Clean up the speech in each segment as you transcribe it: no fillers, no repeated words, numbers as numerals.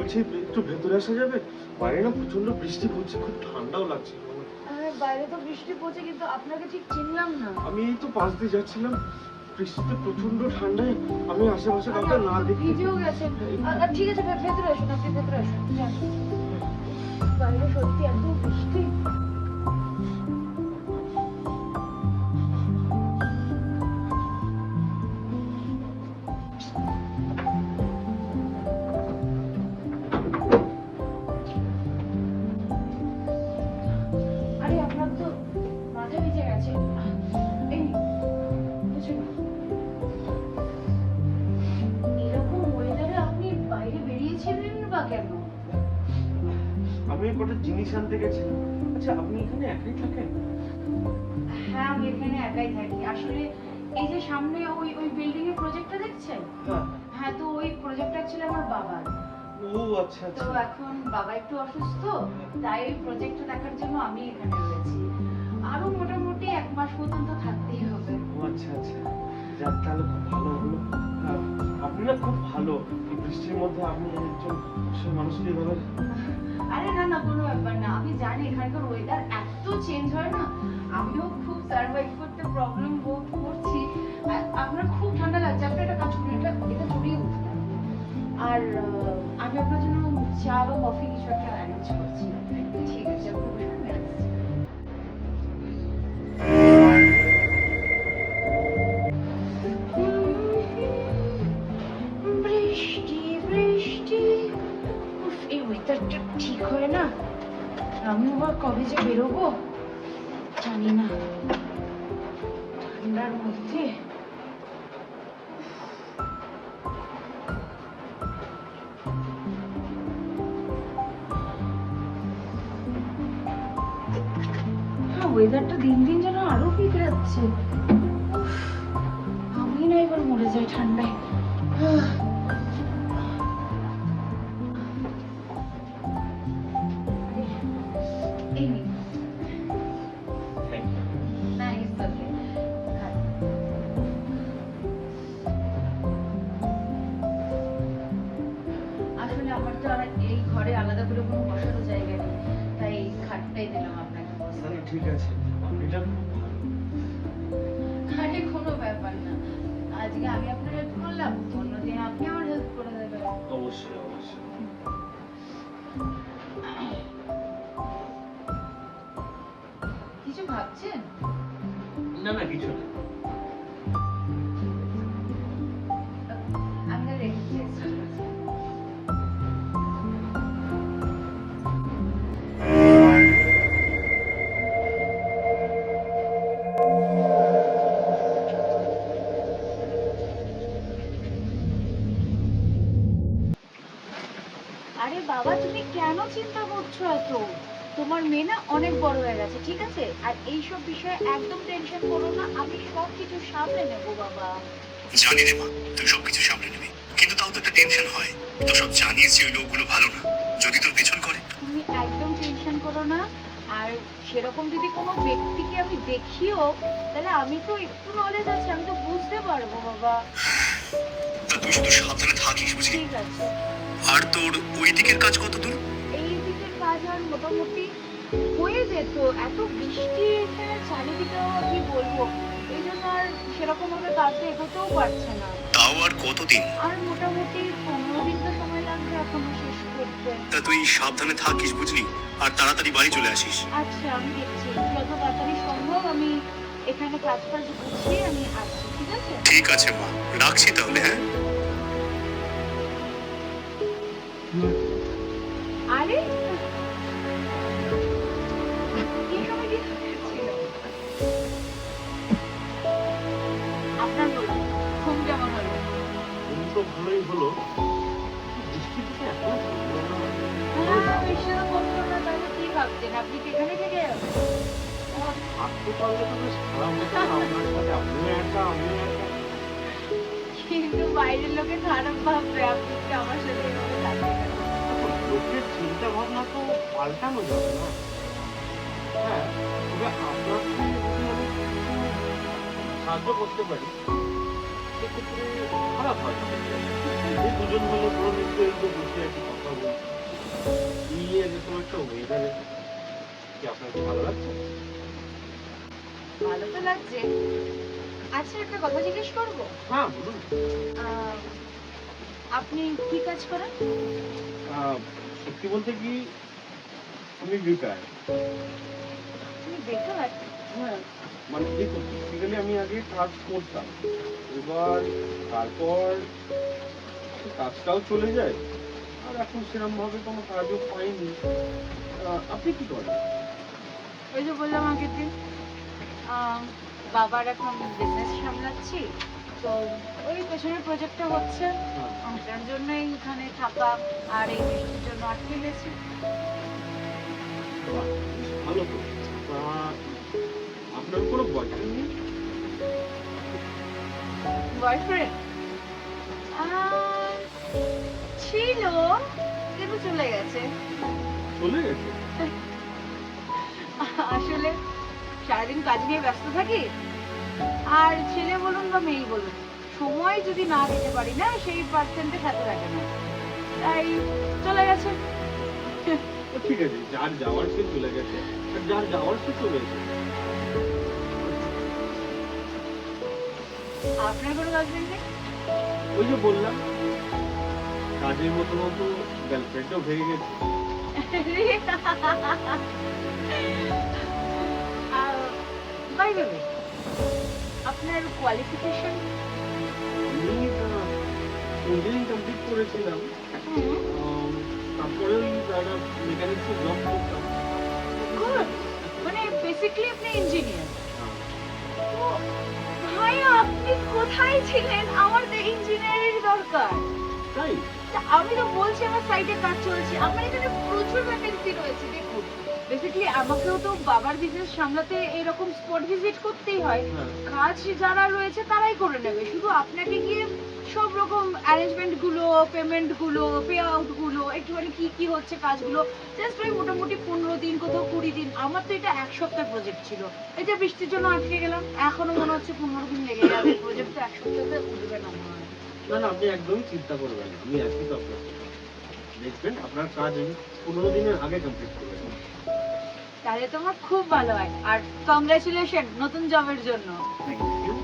বলছি একটু ভেতরে আসা যাবে? বাইরে না প্রচন্ড বৃষ্টি পড়ছে, খুব ঠান্ডাও লাগছে। বাইরে তো বৃষ্টি পড়ছে, কিন্তু আপনাকে ঠিক চিনলাম না। আমি এই তো পাশ দিয়ে যাচ্ছিলাম, বৃষ্টিতে প্রচন্ড ঠান্ডায় আমি আশেপাশে কাউকে না দেখে ভিজেও গেছেন। ঠিক আছে, ভেতরে আসুন, আপনি ভেতরে আসুন। যান। বাইরে সত্যি এত বৃষ্টি। আরে আপনার তো মাথা ভিজে গেছে। এই বুঝুন, এরকম ওয়েদারে আপনি বাইরে বেরিয়েছিলেন বা কেন? আমি কটা জিনিস আনতে গেছিলাম। আচ্ছা, আপনি এখানে একাই থাকেন? হ্যাঁ, আমি এখানে একাই থাকি। আসলে এই যে সামনে ওই ওই বিল্ডিং এর প্রজেক্টটা দেখছেন? হ্যাঁ। হ্যাঁ, তো ওই প্রজেক্টটা ছিল আমার বাবার। ও আচ্ছা তো আচ্ছা। এখন বাবা একটু অসুস্থ, তাই ওই প্রজেক্টটা দেখার জন্য আমি এখানে রয়েছি। আরো মোটামুটি 1 মাস পর্যন্ত থাকতেই হবে। ও আচ্ছা আচ্ছা, যাক তাহলে খুব ভালো হলো। আপনি না খুব ভালো, এই বৃষ্টির মধ্যে আপনি একজন অসহায় মানুষকে এভাবে। আরে না না, কোনো ব্যাপার না। আমি জানি এখানকার ওয়েদার এত চেঞ্জ হয় না, আমিও খুব সার্ভাইভ করতে প্রবলেম বোধ করছি। আপনার খুব ঠান্ডা লাগছে, আপনি একটা কাজ করুন, এটা জড়িয়ে উঠুন। আর আমি আপনার জন্য চা বা কফি কিছু একটা অ্যারেঞ্জ করছি। ঠিক আছে, আপনি বসুন, আমি আসছি। বৃষ্টি বৃষ্টি, উফ, এই ওয়েদারটা ঠিক হয় না। আমি আবার কবে যে বেরোবো জানি না, ঠান্ডার মধ্যে। হ্যাঁ, ওয়েদারটা দিন দিন যেন আরো বিগড়াচ্ছে। উফ, আমি না এবার মরে যাই ঠান্ডায়। এই নিন। না, it's okay. আসলে আমার তো আর এই ঘরে আলাদা করে কোনো বসারও জায়গা নেই, তাই এই খাটটাই দিলাম আপনাকে বসতে। তাহলে ঠিক আছে, আপনি যা খুব ভালো। আরে কোনো ব্যাপার না, আজকে আমি আপনার হেল্প করলাম, অন্যদিন আপনি আমার হেল্প করে দেবেন। অবশ্যই অবশ্যই। কিছু ভাবছেন? না না, কিছু না। আমি তাহলে রেখেছি। আরে বাবা, তুমি কেন চিন্তা করছো এত? তোমার মেয়ে না অনেক বড় হয়ে গেছে, ঠিক আছে? আর এইসব বিষয়ে একদম টেনশন করো না, আমি সব কিছু সামলে নেবো বাবা। জানি রে মা, তুই সবকিছু সামলে নিবি, কিন্তু তাও তো একটা টেনশন হয়। তো সব জানিস যে ওই লোকগুলো ভালো না, যদি তোর পেছন করে। তুমি একদম টেনশন করো না। আর সেরকম যদি কোনো ব্যক্তিকে আমি দেখিও, তাহলে আমি তো একটু নলেজ আছে, আমি তো বুঝতে পারবো বাবা। তা তুই শুধু সাবধানে থাকিস, বুঝলি? ঠিক আছে। আর তোর ওই দিকের কাজ কত দূর? এই দিকের কাজ আর মোটামুটি হয়ে যেত, এত বৃষ্টি এখানে চারিদিকে, কি বলবো, এই জন্য আর সেরকম ভাবে কাজটা এগোতেও পারছে না। তাও আর কতদিন? আর মোটামুটি 15 দিন তো সময় লাগবে এখনো শেষ করতে। তা তুই সাবধানে থাকিস, বুঝলি? আর তাড়াতাড়ি বাড়ি চলে আসিস। আচ্ছা, আমি দেখছি যত তাড়াতাড়ি সম্ভব আমি এখানে কাজ গুছিয়ে আমি আসছি, ঠিক আছে? ঠিক আছে মা, রাখছি তাহলে। হ্যাঁ। আরে এই সময় কি ছিল? আপনার বলুন, ঘুম কেমন হলো? ঘুম তো ভালোই হলো, বৃষ্টি থেকে এখনো থামলো না। হ্যাঁ, বৃষ্টিটা কমলো না, তাহলে কি ভাবছেন? আপনি কি এখানে থেকে যাবেন? থাকতে পারলে তো বেশ খারাপ হতো না, আপনার সাথে আপনিও একা আমিও একা। কিন্তু বাইরের লোকে খারাপ ভাববে, আপনি কি আমার সাথে এভাবে থাকবেন? লোকের চিন্তা ভাবনা তো পাল্টানো যাবে না। হ্যাঁ, তবে আপনাকে যদি আমি সাহায্য করতে পারি সেক্ষেত্রে খারাপ হয় না। এই দুজন মিলে ধরুন একটু এই যে বসে একটু কথা বলছি, জিজ্ঞেস করবো? হ্যাঁ বলুন। আহ, আপনি কি কাজ করেন? সত্যি বলতে কি আমি বেকার। আপনি বেকার? হ্যাঁ, মানে দেখুন বেসিক্যালি আমি আগে কাজ করতাম, এবার তারপর কাজটাও চলে যায়, আর এখন সেরকম ভাবে কোনো কাজও পাইনি। আপনি কি করেন? ওই যে বললাম আগের দিন, আহ, বাবার এখন বিজনেস সামলাচ্ছি, তো ওই পেছনের প্রজেক্টটা হচ্ছে, হ্যাঁ। ওটার জন্যই এখানে থাকা, আর এই বৃষ্টির জন্য আটকে গেছি। বাহ, ভালো তো। তা আপনার কোনো বয়ফ্রেন্ড নেই? বয়ফ্রেন্ড ছিল, কিন্তু চলে গেছে। চলে গেছে? আসলে সারাদিন কাজ নিয়ে ব্যস্ত থাকি, আর ছেলে বলুন বা মেয়ে বলুন, সময় যদি না দিতে পারি না, সেই পার্সেন্টে সাথে রাখে না, তাই চলে গেছে। তো ঠিক আছে, যার যাওয়ার সে চলে গেছে, আর যার যাওয়ার সে চলে এসেছে। আপনার কোনো গার্লফ্রেন্ড নেই? ওই যে বললাম, কাজের মতো মতো গার্লফ্রেন্ডও ভেঙে গেছে। বাই দ্য ওয়ে, আপনার কোয়ালিফিকেশন? আমি ইঞ্জিনিয়ারিং কমপ্লিট করেছিলাম, তারপরে ওই একটা মেকানিক্সে জব করতাম। গুড, মানে বেসিক্যালি আপনি ইঞ্জিনিয়ার। তো ভাই আপনি কোথায় ছিলেন? আমার তো ইঞ্জিনিয়ারের দরকার। তাই? তা আমি তো বলছি আমার সাইটে কাজ চলছে, আমার এখানে প্রচুর ভ্যাকেন্সি রয়েছে। দেখুন, বেসিক্যালি আমাকেও তো বাবার বিজনেস সামলাতে এরকম স্পট ভিজিট করতেই হয়। হ্যাঁ। কাজ যারা রয়েছে তারাই করে নেবে, শুধু আপনাকে গিয়ে সব রকম অ্যারেঞ্জমেন্ট গুলো, পেমেন্ট গুলো, পে আউট গুলো, একটুখানি কি কি হচ্ছে কাজগুলো, জাস্ট ওই মোটামুটি 15 দিন, কোথাও 20 দিন। আমার তো এটা এক সপ্তাহ প্রজেক্ট ছিল, এই যে বৃষ্টির জন্য আটকে গেলাম, এখনো মনে হচ্ছে 15 দিন লেগে যাবে। প্রজেক্ট তো এক সপ্তাহে উঠবে না মনে হয়। না না, আপনি একদমই চিন্তা করবেন না, আমি আছি তো আপনার সাথে। দেখবেন আপনার কাজ আমি 15 দিনের আগে কমপ্লিট করে দেবো। তাহলে তো আমার খুব ভালো হয়, আর কংগ্রাচুলেশন নতুন জবের জন্য। Thank you.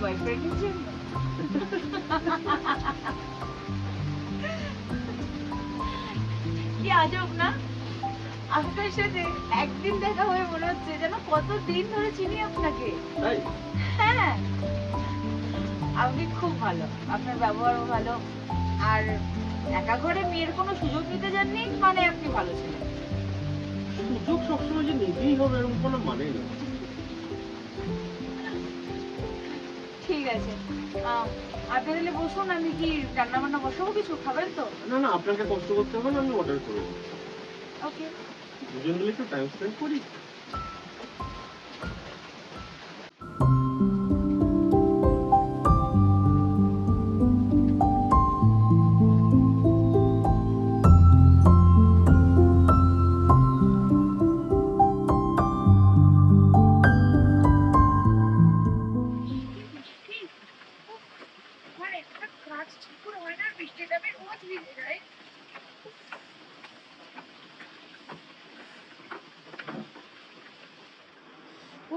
বয়ফ্রেন্ডের জন্য? কি আজব না, আপনার সাথে একদিন দেখা হয়ে মনে হচ্ছে যেন কতদিন ধরে চিনি আপনাকে। তাই? হ্যাঁ, আপনি খুব ভালো, আপনার ব্যবহারও ভালো, আর একা ঘরে মেয়ের কোনো সুযোগ নিতে যাননি মানে আপনি ভালো ছিলেন। সুযোগ সবসময় যে নিতেই হবে এরকম কোনো মানে নেই। ঠিক আছে, আপনি তাহলে বসুন, আমি কি রান্না বান্না বসাবো? কিছু খাবেন তো? না না, আপনাকে কষ্ট করতে হবে না, আমি অর্ডার করে দেবো। ওকে। দুজন মিলে একটু টাইম স্পেন্ড করি।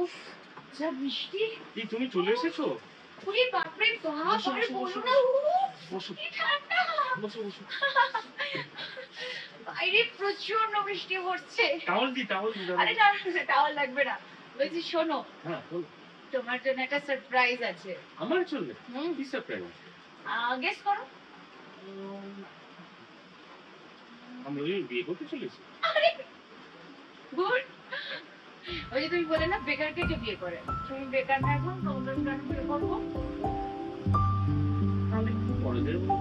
উফ, যা বৃষ্টি! কি তুমি চলে এসেছো? ওরে বাপরে বাপ, বসো, আর বসো, বলো বসো। না, বসো কি ঠান্ডা! বসো বসো। বাইরে প্রচন্ড বৃষ্টি পড়ছে। টাওয়াল দি, টাওয়াল দি। আরে না, টাওয়াল লাগবে না। বলছি শোনো, হ্যাঁ বলো। তোমার জন্য একটা সারপ্রাইজ আছে। আমার জন্য? হুম, কি সারপ্রাইজ? গেস করো। আমরা ওই বিয়ে করতে চলেছি। আরে গুড! ওই যে তুমি বলে না বেকারকে কে বিয়ে করে, তুমি বেকার না এখন, তোমাদের কারণে বিয়ে করবো। তাহলে কি করে দেবো?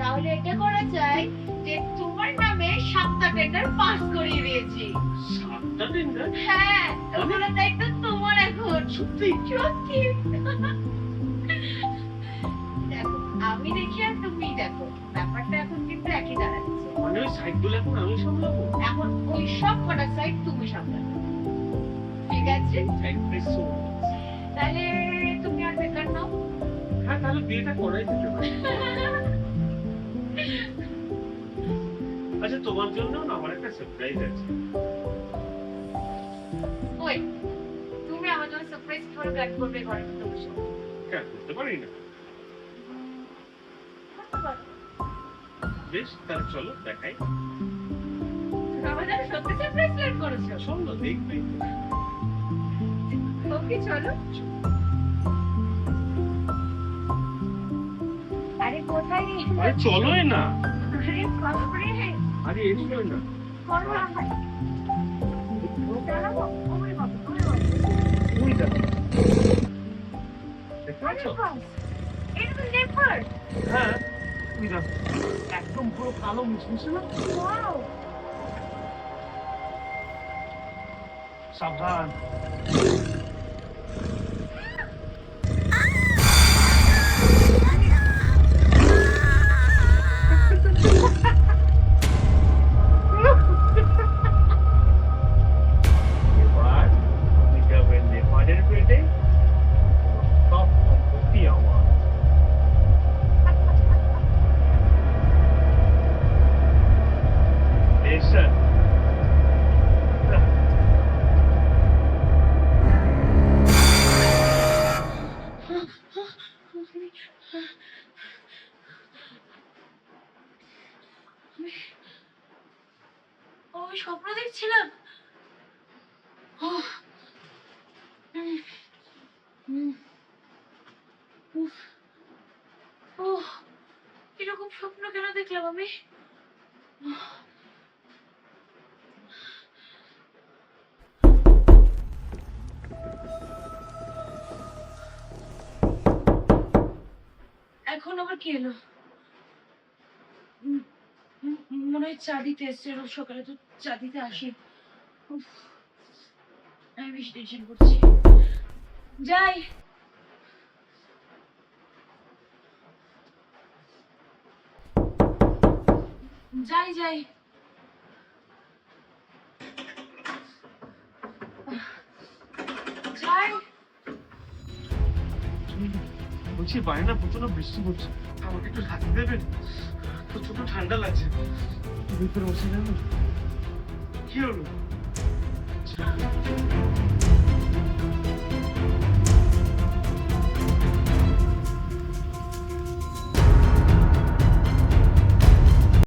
তাহলে এটা করা যায় যে তোমার নামে 7টা টেন্ডার পাস করিয়ে দিয়েছি। 7টা টেন্ডার? হ্যাঁ, ওগুলো দায়িত্ব তোমার এখন। সত্যি? সত্যি। দেখো, আমি দেখি আর তুমি দেখো, ব্যাপারটা এখন কিন্তু একই দাঁড়াচ্ছে। মানে ওই সাইডগুলো এখন আমি সামলাবো? এখন ওই সব কটা সাইড তুমি সামলাবে, ঠিক আছে? Thank you so much. তাহলে তুমি আর বেকার নাও। হ্যাঁ তাহলে বিয়েটা করাই যেতে পারে। আচ্ছা তোমার জন্য না আমার একটা সারপ্রাইজ আছে। ওই তুমি আমার জন্য সারপ্রাইজ করে প্ল্যান করবে ঘরে মধ্যে বসে? কেন করতে পারি না? বেশ তাহলে চলো দেখাই। আমার জন্য সত্যি সারপ্রাইজ প্ল্যান করেছো? চলো দেখবে। ওকে চলো। আরে কোথায় রে? আরে চলোই না। আরে বাপরে, আরে এসোই না। করো না ভাই। দাঁড়াবো। ওরে বাবা, ওরে বাবা। ওই দেখো। দেখতে আরে পাচ্ছ? বাস, এটা তো লেপার্ড। হ্যাঁ ওই দেখো। একদম পুরো কালো মিশমিশে না? ওয়াও। সাবধান। এবার তুমি যাবে নেপালের পেটে, সব সম্পত্তি আমার। Listen. আমি স্বপ্ন দেখছিলাম। এরকম স্বপ্ন কেন দেখলাম আমি? এখন আবার কি এলো? মনে হয় চা দিতে এসছে। রোজ সকালে তো চা দিতে আসি। উফ, আমি বেশি টেনশন করছি। যাই। যাই যাই। যাই। বলছি বাইরে না প্রচন্ড বৃষ্টি পড়ছে, আমাকে একটু থাকতে দেবেন? প্রচন্ড ঠান্ডা লাগছে। ভিতরে বসে যাবেন? কি হলো?